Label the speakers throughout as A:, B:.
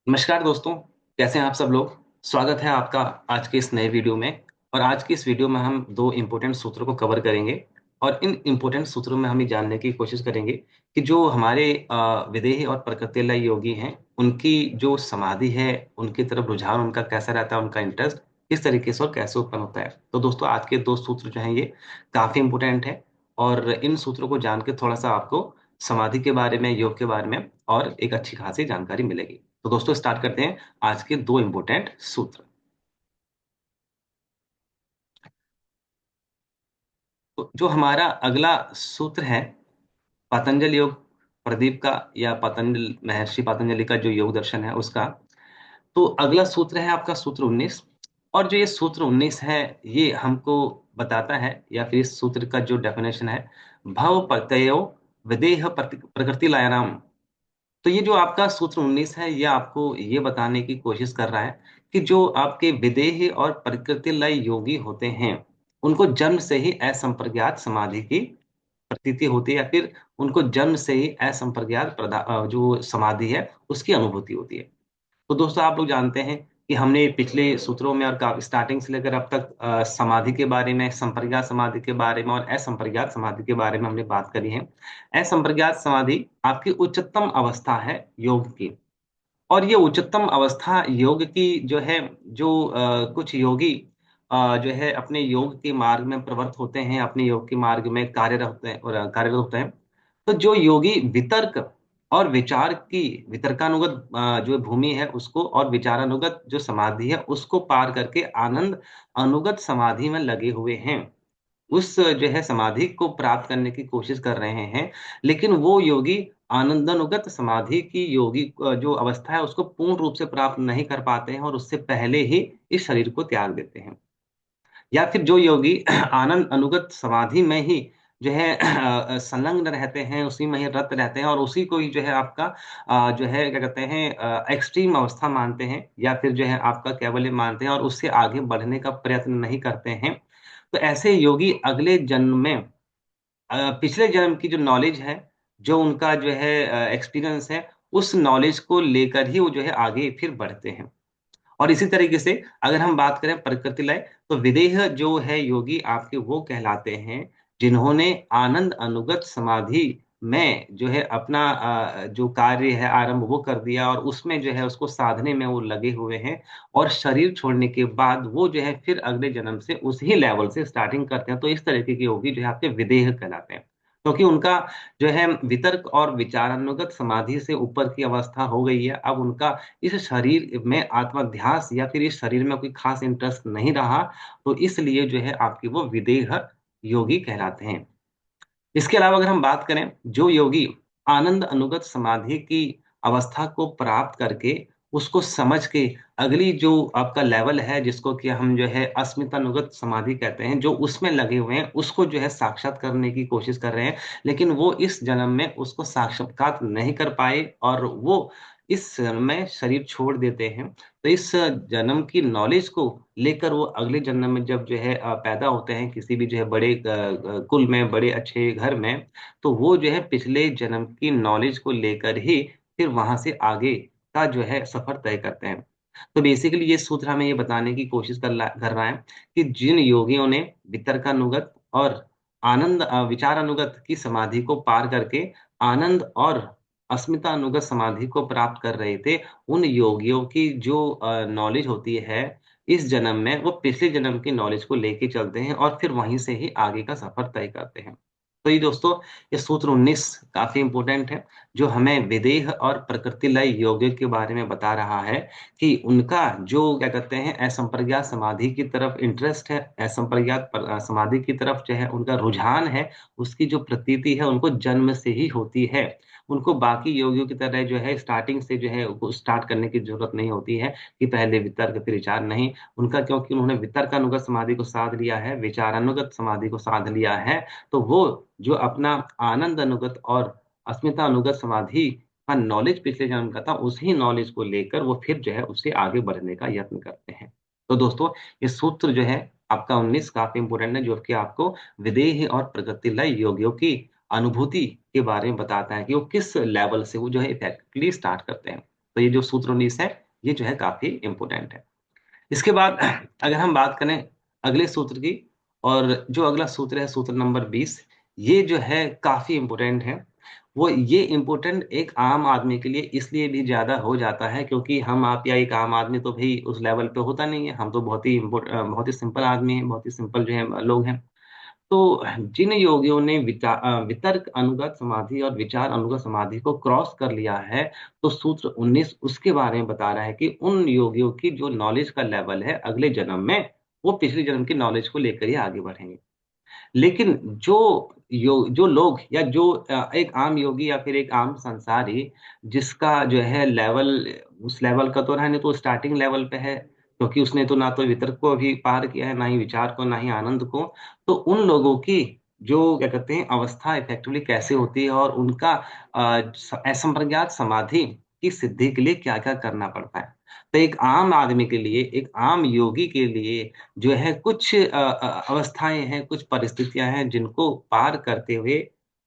A: नमस्कार दोस्तों, कैसे हैं आप सब लोग? स्वागत है आपका आज के इस नए वीडियो में। और आज की इस वीडियो में हम 2 इम्पोर्टेंट सूत्रों को कवर करेंगे और इन इम्पोर्टेंट सूत्रों में हम ये जानने की कोशिश करेंगे कि जो हमारे विदेही और प्रकृतिलय योगी हैं, उनकी जो समाधि है, उनकी तरफ रुझान उनका कैसा रहता है, उनका इंटरेस्ट किस तरीके से और कैसे उत्पन्न होता है। तो दोस्तों आज के 2 सूत्र जो हैं ये काफ़ी इम्पोर्टेंट हैं और इन सूत्रों को जान के थोड़ा-सा आपको समाधि के बारे में, योग के बारे में और एक अच्छी खासी जानकारी मिलेगी। तो दोस्तों स्टार्ट करते हैं आज के 2 इम्पोर्टेंट सूत्र। तो जो हमारा अगला सूत्र है पतंजलि योग प्रदीप का या पतंजलि महर्षि पतंजलि का जो योग दर्शन है उसका। तो अगला सूत्र है आपका सूत्र 19। और जो ये सूत्र 19 है ये हमको बताता है या फिर इस सूत्र का जो डेफिनेशन है भव प्रत्ययो विदेह प्रकृति लयानाम। तो ये जो आपका सूत्र 19 है, ये आपको ये बताने की कोशिश कर रहा है कि जो आपके विदेही और प्रकृति लय योगी होते हैं, उनको जन्म से ही असंप्रज्ञात समाधि की प्रतीति होती है या फिर उनको जन्म से ही असंप्रज्ञात जो समाधि है, उसकी अनुभूति होती है। तो दोस्तों आप लोग जानते हैं कि हमने पिछले सूत्रों में और स्टार्टिंग से लेकर अब तक समाधि के बारे में, संप्रज्ञात समाधि के बारे में और असंप्रज्ञात समाधि के बारे में हमने बात करी है। असंप्रज्ञात समाधि आपकी उच्चतम अवस्था है योग की। और ये उच्चतम अवस्था योग की जो है, जो कुछ योगी जो है अपने योग के मार्ग में प्रवृत्त होते हैं, अपने योग के मार्ग में कार्यरत होते हैं और कार्यरत होते हैं। तो जो योगी वितर्क और विचार की वितर्कानुगत जो भूमि है उसको और विचारानुगत जो समाधि है उसको पार करके आनंद अनुगत समाधि में लगे हुए हैं, उस जो है समाधि को प्राप्त करने की कोशिश कर रहे हैं। लेकिन वो योगी आनंदानुगत समाधि की योगी जो अवस्था है उसको पूर्ण रूप से प्राप्त नहीं कर पाते हैं और उससे पहले ही इस शरीर को त्याग देते हैं। या फिर जो योगी आनंद अनुगत समाधि में ही जो है संलग्न रहते हैं, उसी में ही रत रहते हैं और उसी को ही जो है आपका जो है क्या कहते हैं एक्सट्रीम अवस्था मानते हैं या फिर जो है आपका कैवल्य मानते हैं और उससे आगे बढ़ने का प्रयत्न नहीं करते हैं। तो ऐसे योगी अगले जन्म में पिछले जन्म की जो नॉलेज है, जो उनका जो है एक्सपीरियंस है, उस नॉलेज को लेकर ही वो जो है आगे फिर बढ़ते हैं। और इसी तरीके से अगर हम बात करें प्रकृति लय, तो विदेह जो है योगी आपके वो कहलाते हैं जिन्होंने आनंद अनुगत समाधि में जो है अपना जो कार्य है आरंभ वो कर दिया और उसमें जो है उसको साधने में वो लगे हुए हैं। और शरीर छोड़ने के बाद वो जो है फिर अगले जन्म से उसी लेवल से स्टार्टिंग करते हैं। तो इस तरीके के योगी जो है आपके विदेह कहलाते हैं, क्योंकि उनका जो है वितर्क और विचारानुगत समाधि से ऊपर की अवस्था हो गई है। अब उनका इस शरीर में आत्माध्यास या फिर इस शरीर में कोई खास इंटरेस्ट नहीं रहा, तो इसलिए जो है आपके वो विदेह योगी कहलाते हैं। इसके अलावा अगर हम बात करें, जो योगी आनंद अनुगत समाधि की अवस्था को प्राप्त करके उसको समझ के अगली जो आपका लेवल है जिसको कि हम जो है अस्मितानुगत समाधि कहते हैं, जो उसमें लगे हुए हैं उसको जो है साक्षात करने की कोशिश कर रहे हैं। लेकिन वो इस जन्म में उसको साक्षात्कार नहीं कर पाए और वो इस जन्म में शरीर छोड़ देते हैं। तो इस जन्म की नॉलेज को लेकर वो अगले जन्म में जब जो है पैदा होते हैं किसी भी जो है बड़े कुल में, बड़े अच्छे घर में, तो वो जो है पिछले जन्म की नॉलेज को लेकर ही फिर वहां से आगे का जो है सफर तय करते हैं। तो बेसिकली ये सूत्र हमें ये बताने की कोशिश कर रहा है कि जिन योगियों ने वितर्कानुगत और विचारानुगत की समाधि को पार करके आनंद और अस्मितानुगत समाधि को प्राप्त कर रहे थे, उन योगियों की जो नॉलेज होती है इस जन्म में, वो पिछले जन्म की नॉलेज को लेके चलते हैं और फिर वहीं से ही आगे का सफर तय करते हैं। तो ये दोस्तों, ये सूत्र 19 काफी इंपॉर्टेंट है, जो हमें विदेह और प्रकृति लय योग के बारे में बता रहा है कि उनका जो क्या कहते हैं असंप्रज्ञात समाधि की तरफ इंटरेस्ट है, असंप्रज्ञात समाधि की तरफ जो है उनका रुझान है, उसकी जो प्रतीति है उनको जन्म से ही होती है। उनको बाकी योगियों की तरह जो है स्टार्टिंग से जो है वो स्टार्ट करने की जरूरत नहीं होती है कि पहले वितर्क फिर विचार, नहीं। उनका क्योंकि उन्होंने वितर्कानुगत समाधि को साध लिया है, विचारानुगत समाधि को साध लिया है, तो वो जो अपना आनंद अनुगत और अस्मिता अनुगत समाधि का नॉलेज पिछले जन्म का था, उसी नॉलेज को लेकर वो फिर जो है उससे आगे बढ़ने का यत्न करते हैं। तो दोस्तों, ये सूत्र जो है आपका 19 काफी इंपोर्टेंट है, जो कि आपको विदेह और प्रगति लय योगियों की अनुभूति के बारे में बताता है कि वो किस लेवल से वो जो है इफेक्टिवली स्टार्ट करते हैं। तो ये जो सूत्र 19 है, ये जो है काफ़ी इम्पोर्टेंट है। इसके बाद अगर हम बात करें अगले सूत्र की, और जो अगला सूत्र है सूत्र नंबर 20, ये जो है काफ़ी इम्पोर्टेंट है। वो ये इम्पोर्टेंट एक आम आदमी के लिए इसलिए भी ज़्यादा हो जाता है क्योंकि हम आप या एक आम आदमी तो भई उस लेवल पे होता नहीं है। हम तो बहुत ही सिंपल आदमी हैं, बहुत ही सिंपल जो है लोग हैं। तो जिन योगियों ने वितर्क अनुगत समाधि और विचार अनुगत समाधि को क्रॉस कर लिया है, तो सूत्र 19 उसके बारे में बता रहा है कि उन योगियों की जो नॉलेज का लेवल है अगले जन्म में, वो पिछले जन्म की नॉलेज को लेकर ही आगे बढ़ेंगे। लेकिन जो लोग या जो एक आम योगी या फिर एक आम संसारी जिसका जो है लेवल उस लेवल का तो है नहीं, तो स्टार्टिंग लेवल पे है, क्योंकि उसने तो ना तो वितर्क को अभी पार किया है, ना ही विचार को, ना ही आनंद को। तो उन लोगों की जो क्या कहते हैं अवस्था इफेक्टिवली कैसे होती है और उनका असंप्रज्ञात समाधि की सिद्धि के लिए क्या-क्या करना पड़ता है। तो एक आम आदमी के लिए, एक आम योगी के लिए जो है कुछ अवस्थाएँ हैं, कुछ परिस्थितियाँ हैं जिनको पार करते हुए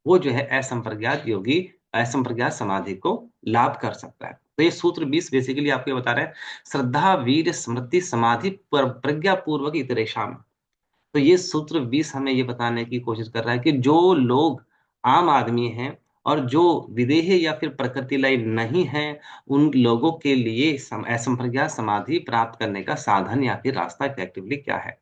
A: वो जो है असंप्रज्ञात योगी असंप्रज्ञात समाधि को लाभ कर सकता है। तो ये सूत्र 20 बेसिकली आपको ये बता रहा है, श्रद्धा, वीर, स्मृति, समाधि पर प्रज्ञापूर्वक इतरेषाम्। तो ये सूत्र 20 हमें ये बताने की कोशिश कर रहा है कि जो लोग आम आदमी हैं और जो विदेह या फिर प्रकृति लय नहीं हैं, उन लोगों के लिए असंप्रज्ञात समाधि प्राप्त करने का साधन या फिर रास्ता इफेक्टिवली क्या है।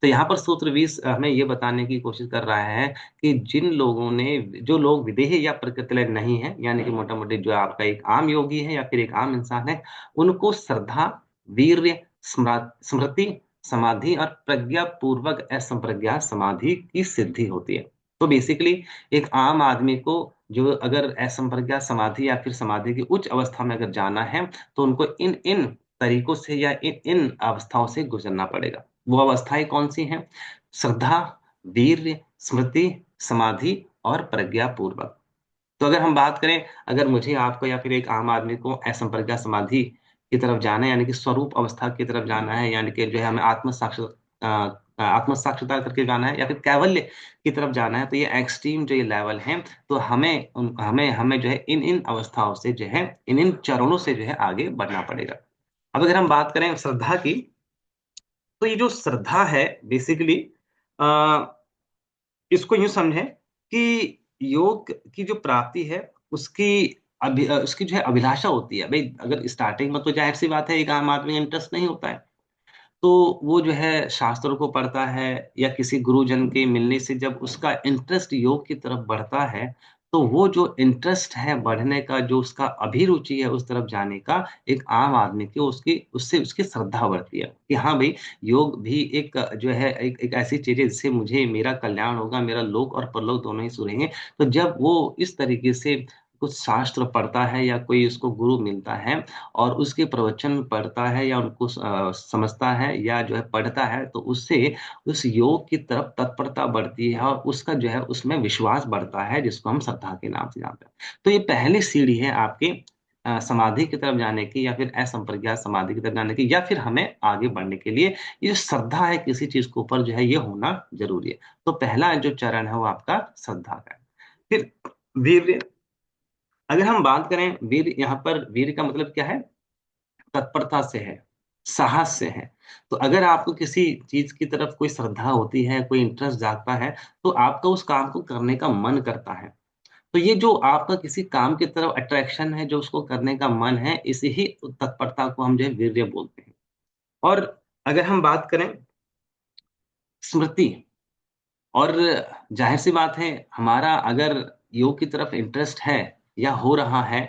A: तो यहाँ पर सूत्र 20 हमें ये बताने की कोशिश कर रहा है कि जिन लोगों ने जो लोग विदेह या प्रकृति लय नहीं हैं, यानी कि मोटा-मोटी जो आपका एक आम योगी है या फिर एक आम इंसान है, उनको श्रद्धा, वीर्य, स्मृति, समाधि और प्रज्ञापूर्वक असंप्रज्ञात समाधि की सिद्धि होती है। तो बेसिकली एक आम आदमी को जो अगर असंप्रज्ञात समाधि या फिर समाधि की उच्च अवस्था में अगर जाना है, तो उनको इन-इन तरीकों से या इन-इन अवस्थाओं से गुज़रना पड़ेगा। वो अवस्थाएँ कौन-सी हैं? श्रद्धा, वीर्य, स्मृति, समाधि और प्रज्ञापूर्वक। तो अगर हम बात करें, अगर मुझे, आपको या फिर एक आम आदमी को असंप्रज्ञात समाधि की तरफ जाना है, यानी कि स्वरूप अवस्था की तरफ जाना है, यानी कि जो है हमें आत्म साक्षात्कार करके जाना है या फिर कैवल्य की तरफ जाना है, तो ये एक्सट्रीम जो ये लेवल हैं, तो हमें हमें जो है इन-इन अवस्थाओं से जो है, इन-इन चरणों से जो है आगे बढ़ना पड़ेगा। अब अगर हम बात करें श्रद्धा की, तो ये जो श्रद्धा है बेसिकली अ, इसको यूँ समझें कि योग की जो प्राप्ति है उसकी उसकी जो है अभिलाषा होती है। भई अगर स्टार्टिंग में तो ज़ाहिर-सी बात है एक आम आदमी का इंटरेस्ट नहीं होता है। तो वो जो है शास्त्रों को पढ़ता है या किसी गुरुजन के मिलने से जब उसका इंटरेस्ट योग की तरफ बढ़ता है, तो वो जो इंटरेस्ट है बढ़ने का, जो उसका अभिरुचि है उस तरफ जाने का, एक आम आदमी की उसकी उससे उसकी श्रद्धा बढ़ती है कि हाँ भई, योग भी एक जो है एक एक ऐसी चीज़ है जिससे मुझे मेरा कल्याण होगा, मेरा लोक और परलोक दोनों ही सुधरेंगे। तो जब वो इस तरीके से कुछ शास्त्र पढ़ता है या कोई उसको गुरु मिलता है और उसके प्रवचन पढ़ता है या उनको समझता है या जो है पढ़ता है, तो उससे उस योग की तरफ तत्परता बढ़ती है और उसका जो है उसमें विश्वास बढ़ता है, जिसको हम श्रद्धा के नाम से जानते हैं। तो ये पहली सीढ़ी है आपकी समाधि की तरफ जाने की या फिर असंप्रज्ञात समाधि की तरफ जाने की या फिर हमें आगे बढ़ने के लिए ये श्रद्धा है किसी चीज़ के ऊपर जो है ये होना ज़रूरी है। तो पहला जो चरण है वो आपका श्रद्धा का है। फिर वीर्य, अगर हम बात करें वीर, यहाँ पर वीर का मतलब क्या है? तत्परता से है, साहस से है। तो अगर आपको किसी चीज़ की तरफ कोई श्रद्धा होती है, कोई इंटरेस्ट जागता है, तो आपका उस काम को करने का मन करता है। तो ये जो आपका किसी काम की तरफ अट्रैक्शन है, जो उसको करने का मन है, इसी ही तत्परता को हम जो है वीर्य बोलते हैं। और अगर हम बात करें स्मृति, और ज़ाहिर-सी बात है, हमारा अगर योग की तरफ इंटरेस्ट है या हो रहा है,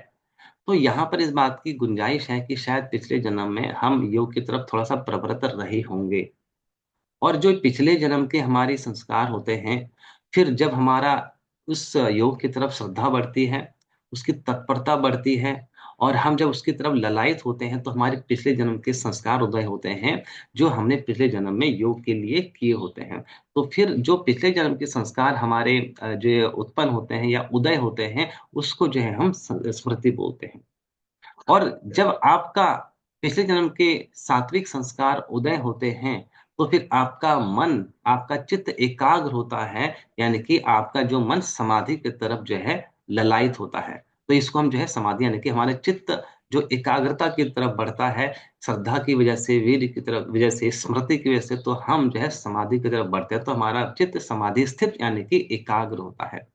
A: तो यहाँ पर इस बात की गुंजाइश है कि शायद पिछले जन्म में हम योग की तरफ थोड़ा-सा प्रवृत्त रहे होंगे। और जो पिछले जन्म के हमारे संस्कार होते हैं, फिर जब हमारा उस योग की तरफ श्रद्धा बढ़ती है, उसकी तत्परता बढ़ती है और हम जब उसकी तरफ ललायत होते हैं, तो हमारे पिछले जन्म के संस्कार उदय होते हैं, जो हमने पिछले जन्म में योग के लिए किए होते हैं। तो फिर जो पिछले जन्म के संस्कार हमारे जो उत्पन्न होते हैं या उदय होते हैं, उसको जो है हम स्मृति बोलते हैं। और जब आपका पिछले जन्म के सात्विक संस्कार उदय होते हैं, तो फिर आपका मन, आपका चित्त एकाग्र होता है, यानी कि आपका जो मन समाधि की तरफ जो है ललायित होता है। तो इसको हम जो है समाधि, यानी कि हमारे चित्त जो एकाग्रता की तरफ बढ़ता है, श्रद्धा की वजह से, वीर्य की तरफ वजह से, स्मृति की वजह से, तो हम जो है समाधि की तरफ बढ़ते हैं, तो हमारा चित्त समाधि स्थित यानी कि एकाग्र होता है।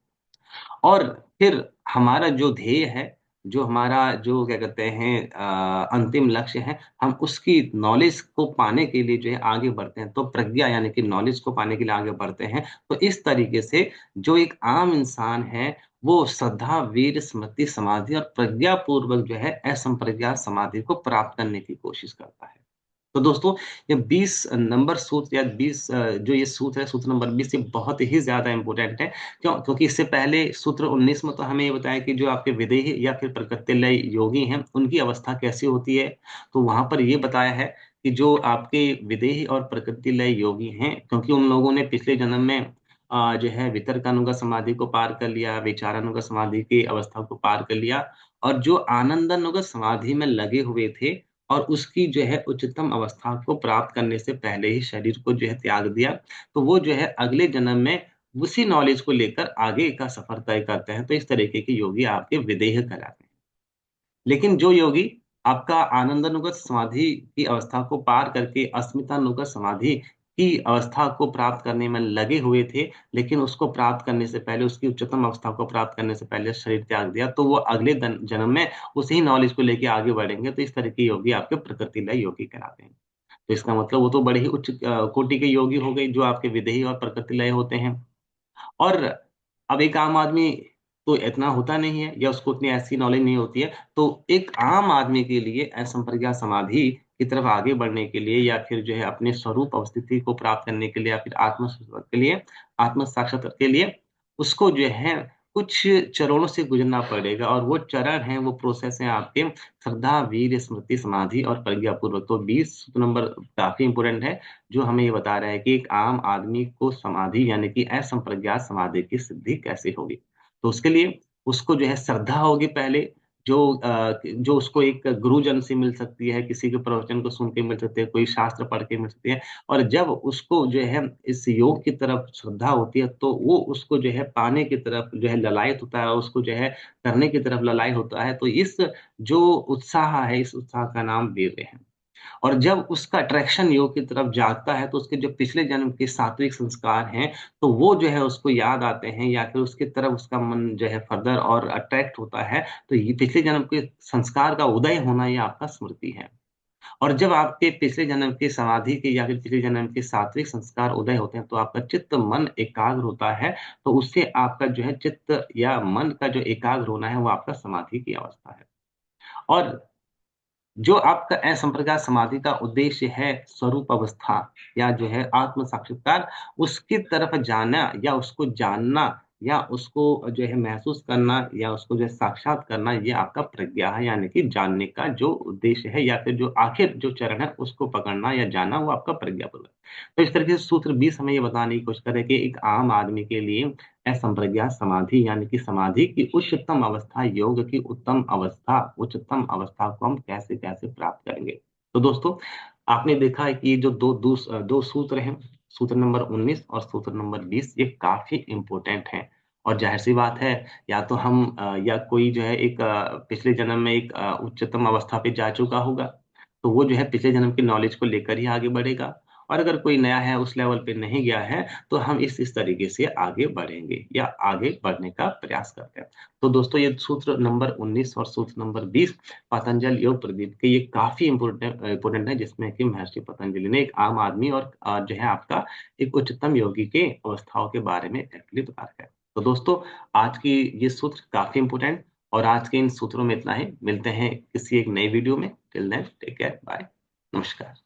A: और फिर हमारा जो ध्येय है, जो हमारा जो क्या कहते हैं अंतिम लक्ष्य है, हम उसकी नॉलेज को पाने के लिए जो है आगे बढ़ते हैं। तो प्रज्ञा यानी कि नॉलेज को पाने के लिए आगे बढ़ते हैं। तो इस तरीके से जो एक आम इंसान है, वो श्रद्धा, वीर, स्मृति, समाधि और प्रज्ञापूर्वक जो है असंप्रज्ञात समाधि को प्राप्त करने की कोशिश करता है। तो दोस्तों, ये 20 नंबर सूत्र या 20 जो ये सूत्र है, सूत्र नंबर 20 ये बहुत ही ज़्यादा इम्पोर्टेंट है। क्यों? क्योंकि इससे पहले सूत्र 19 में तो हमें ये बताया कि जो आपके विदेही या फिर प्रकृतिलय योगी हैं, उनकी अवस्था कैसी होती है। तो वहाँ पर ये बताया है कि जो आपके विदेही और प्रकृतिलय योगी हैं, क्योंकि उन लोगों ने पिछले जन्म में जो है वितर्कानुगत समाधि को पार कर लिया, विचारानुगत समाधि की अवस्था को पार कर लिया और जो आनंदानुगत समाधि में लगे हुए थे और उसकी जो है उच्चतम अवस्था को प्राप्त करने से पहले ही शरीर को जो है त्याग दिया, तो वो जो है अगले जन्म में उसी नॉलेज को लेकर आगे का सफर तय करते हैं। तो इस तरीके के योगी आपके विदेह कहलाते हैं। लेकिन जो योगी आपका आनंदानुगत समाधि की अवस्था को पार करके अस्मितानुगत समाधि की अवस्था को प्राप्त करने में लगे हुए थे, लेकिन उसको प्राप्त करने से पहले, उसकी उच्चतम अवस्था को प्राप्त करने से पहले शरीर त्याग दिया, तो वो अगले जन्म में उसी नॉलेज को लेके आगे बढ़ेंगे। तो इस तरह के योगी आपके प्रकृतिलय योगी कहलाते हैं। तो इसका मतलब वो तो बड़े ही उच्च कोटि के योगी हो गए, जो आपके विदेही और प्रकृतिलय होते हैं। और अब एक आम आदमी तो इतना होता नहीं है या उसको उतनी ऐसी नॉलेज नहीं होती है, तो एक आम आदमी के लिए असंप्रज्ञात समाधि की तरफ आगे बढ़ने के लिए या फिर जो है अपने स्वरूप अवस्थिति को प्राप्त करने के लिए या फिर आत्म साक्षात्कार के लिए उसको जो है कुछ चरणों से गुजरना पड़ेगा और वो चरण हैं, वो प्रोसेस हैं आपके श्रद्धा, वीर्य, स्मृति, समाधि और प्रज्ञापूर्वक। तो 20 नंबर काफ़ी इम्पोर्टेंट है। जो हमें ये बता रहा है कि एक आम आदमी को समाधि यानी कि असंप्रज्ञात समाधि की सिद्धि कैसे होगी। तो उसके लिए उसको जो है श्रद्धा होगी पहले, जो उसको एक गुरुजन से मिल सकती है, किसी के प्रवचन को सुन के मिल सकती है, कोई शास्त्र पढ़ के मिल सकती है। और जब उसको जो है इस योग की तरफ श्रद्धा होती है, तो वो उसको जो है पाने की तरफ जो है ललायत होता है, उसको जो है करने की तरफ ललायत होता है। तो इस जो उत्साह है, इस उत्साह का नाम वीर्य है। और जब उसका अट्रैक्शन योग की तरफ जागता है, तो उसके जो पिछले जन्म के सात्विक संस्कार हैं, तो वो जो है उसको याद आते हैं या फिर उसकी तरफ उसका मन जो है फर्दर और अट्रैक्ट होता है। तो ये पिछले जन्म के संस्कार का उदय होना ये आपका स्मृति है। और जब आपके पिछले जन्म की समाधि के या फिर पिछले जन्म के सात्विक संस्कार उदय होते हैं, तो आपका चित्त, मन एकाग्र होता है। तो उससे आपका जो है चित्त या मन का जो एकाग्र होना है, वो आपका समाधि की अवस्था है। और जो आपका असंप्रज्ञात समाधि का उद्देश्य है स्वरूप अवस्था या जो है आत्म साक्षात्कार, उसकी तरफ जाना या उसको जानना या उसको जो है महसूस करना या उसको जो है साक्षात करना, ये आपका प्रज्ञा है यानी कि जानने का जो उद्देश्य है या फिर जो आखिर जो चरण है उसको पकड़ना या जानना, वो आपका प्रज्ञापूर्वक। तो इस तरीके से सूत्र 20 हमें ये बताने की कोशिश करे कि एक आम आदमी के लिए असंप्रज्ञात समाधि यानी कि समाधि की उच्चतम अवस्था, योग की उत्तम अवस्था, उच्चतम अवस्था को हम कैसे-कैसे प्राप्त करेंगे। तो दोस्तों, आपने देखा है कि ये जो 2 सूत्र हैं, सूत्र नंबर 19 और सूत्र नंबर 20 ये काफ़ी इम्पोर्टेंट हैं। और ज़ाहिर-सी बात है, या तो हम या कोई जो है एक पिछले जन्म में एक उच्चतम अवस्था पे जा चुका होगा, तो वो जो है पिछले जन्म की नॉलेज को लेकर ही आगे बढ़ेगा। और अगर कोई नया है, उस लेवल पे नहीं गया है, तो हम इस तरीके से आगे बढ़ेंगे या आगे बढ़ने का प्रयास करते हैं। तो दोस्तों, ये सूत्र नंबर 19 और सूत्र नंबर 20 पतंजल योग प्रदीप के ये काफ़ी इम्पोर्टेंट है, जिसमें कि महर्षि पतंजलि ने एक आम आदमी और जो है आपका एक उच्चतम योगी के अवस्थाओं के बारे में एक्चुअली बताया है। तो दोस्तों, आज की ये सूत्र काफ़ी इम्पोर्टेंट और आज के इन सूत्रों में इतना ही। मिलते हैं किसी एक नई वीडियो में। Till then take care, bye, नमस्कार।